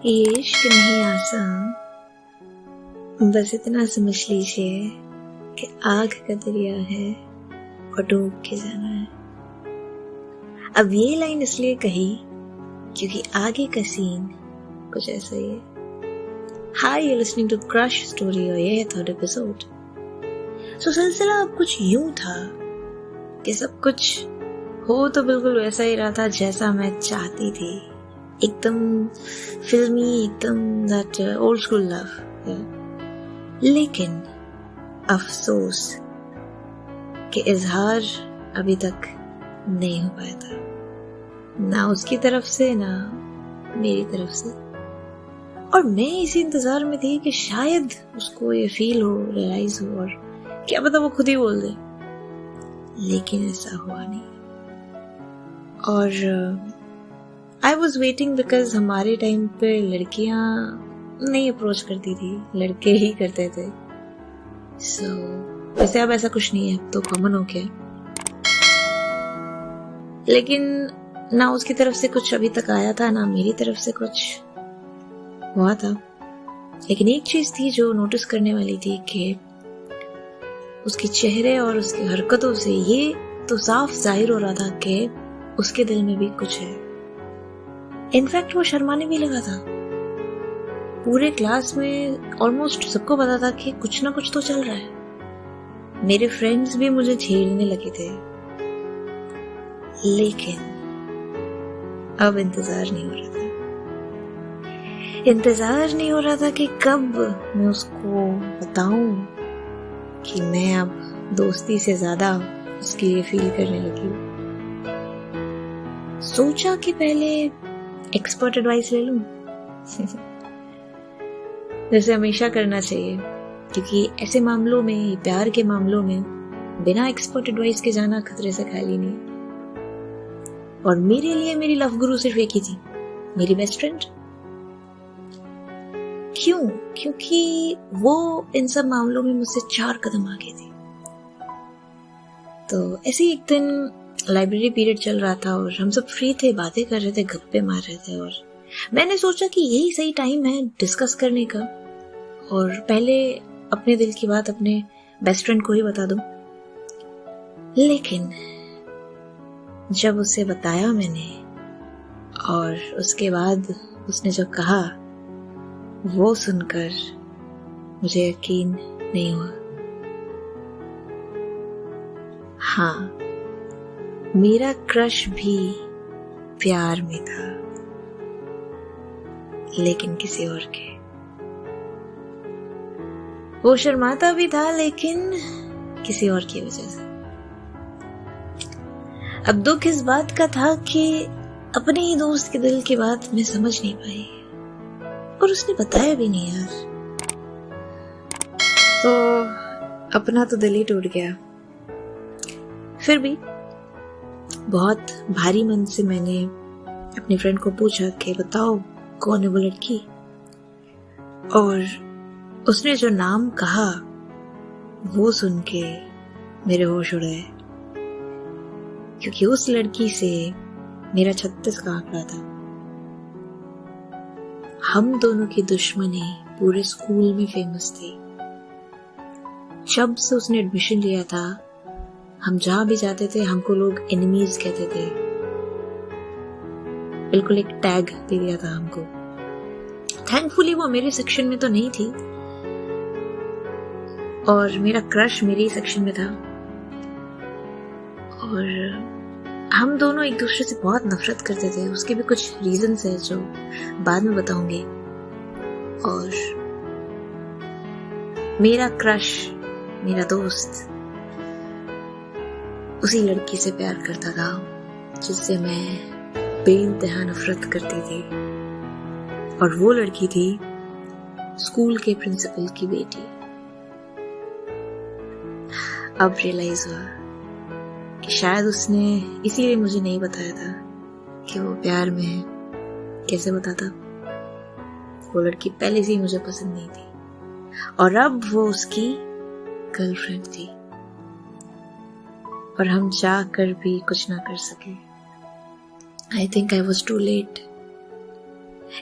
ये इश्क नहीं आसान, बस इतना समझ लीजिए कि आग का दरिया है और डूब के जाना है। अब ये लाइन इसलिए कही क्योंकि आगे का सीन कुछ ऐसा ही है। Hi, you listening to crush story और ये है थर्ड एपिसोड। सो सिलसिला अब कुछ यूं था कि सब कुछ हो तो बिल्कुल वैसा ही रहा था जैसा मैं चाहती थी, एकदम फिल्मी, एकदम दैट ओल्ड स्कूल लव। लेकिन अफसोस कि इजहार अभी तक नहीं हो पाया था, ना उसकी तरफ से ना मेरी तरफ से। और मैं इसी इंतजार में थी कि शायद उसको ये फील हो, रियलाइज हो, और क्या पता वो खुद ही बोल दे। लेकिन ऐसा हुआ नहीं। और आई वॉज वेटिंग बिकॉज हमारे टाइम पे लड़कियां नहीं अप्रोच करती थी, लड़के ही करते थे। सो वैसे अब ऐसा कुछ नहीं है, अब तो कॉमन हो गया। लेकिन ना उसकी तरफ से कुछ अभी तक आया था, ना मेरी तरफ से कुछ हुआ था। लेकिन एक चीज थी जो नोटिस करने वाली थी कि उसके चेहरे और उसकी हरकतों से ये तो साफ जाहिर हो रहा था कि उसके दिल में भी कुछ है। इनफैक्ट वो शर्माने भी लगा था। पूरे क्लास में ऑलमोस्ट सबको पता था कि कुछ ना कुछ तो चल रहा है। मेरे फ्रेंड्स भी मुझे छेड़ने लगे थे। लेकिन अब इंतजार नहीं हो रहा था। इंतजार नहीं हो रहा था कि कब मैं उसको बताऊं कि मैं अब दोस्ती से ज्यादा उसके लिए फील करने लगी हूँ। सोचा कि पहले एक्सपर्ट एडवाइस ले लूं जैसे हमेशा करना चाहिए, क्योंकि ऐसे मामलों में, प्यार के मामलों में बिना एक्सपर्ट एडवाइस के जाना खतरे से खाली नहीं। और मेरे लिए मेरी लव गुरु सिर्फ एक ही थी, मेरी बेस्ट फ्रेंड। क्यों? क्योंकि वो इन सब मामलों में मुझसे 4 कदम आगे थी। तो ऐसे ही एक दिन लाइब्रेरी पीरियड चल रहा था और हम सब फ्री थे, बातें कर रहे थे, गप्पे मार रहे थे। और मैंने सोचा कि यही सही टाइम है डिस्कस करने का, और पहले अपने दिल की बात अपने बेस्ट फ्रेंड को ही बता दूं। लेकिन जब उसे बताया मैंने और उसके बाद उसने जो कहा, वो सुनकर मुझे यकीन नहीं हुआ। हाँ, मेरा क्रश भी प्यार में था, लेकिन किसी और के। वो शर्माता भी था, लेकिन किसी और की वजह से। अब दुख इस बात का था कि अपने ही दोस्त के दिल की बात मैं समझ नहीं पाई, और उसने बताया भी नहीं यार। तो अपना तो दिल ही टूट गया। फिर भी बहुत भारी मन से मैंने अपने फ्रेंड को पूछा कि बताओ कौन है वो लड़की। और उसने जो नाम कहा वो सुन के मेरे होश उड़ गए, क्योंकि उस लड़की से मेरा 36 का आंकड़ा था। हम दोनों की दुश्मनी पूरे स्कूल में फेमस थी। जब से उसने एडमिशन लिया था, हम जहां भी जाते थे हमको लोग एनिमीज कहते थे। बिल्कुल एक टैग दे दिया था हमको। थैंकफुली वो मेरे सेक्शन में तो नहीं थी, और मेरा क्रश मेरे ही सेक्शन में था। और हम दोनों एक दूसरे से बहुत नफरत करते थे। उसके भी कुछ रीजंस है जो बाद में बताऊंगी। और मेरा क्रश, मेरा दोस्त, उसी लड़की से प्यार करता था जिससे मैं बेइंतहा नफरत करती थी। और वो लड़की थी स्कूल के प्रिंसिपल की बेटी। अब रियलाइज हुआ कि शायद उसने इसीलिए मुझे नहीं बताया था कि वो प्यार में है। कैसे बताता? वो लड़की पहले से ही मुझे पसंद नहीं थी, और अब वो उसकी गर्लफ्रेंड थी, और हम चाह कर भी कुछ ना कर सके। I think I was too late.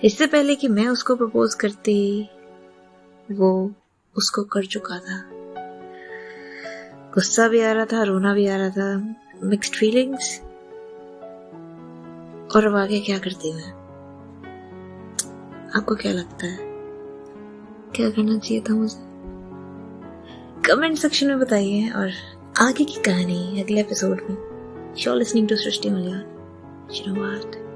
इससे पहले कि मैं उसको प्रपोज करती, वो उसको कर चुका था। गुस्सा भी आ रहा था, रोना भी आ रहा था, मिक्स्ड फीलिंग्स। और अब आगे क्या करती मैं? आपको क्या लगता है, क्या करना चाहिए था मुझे? कमेंट सेक्शन में बताइए, और आगे की कहानी अगले एपिसोड में। You're listening to Srishti Malyan. You know what?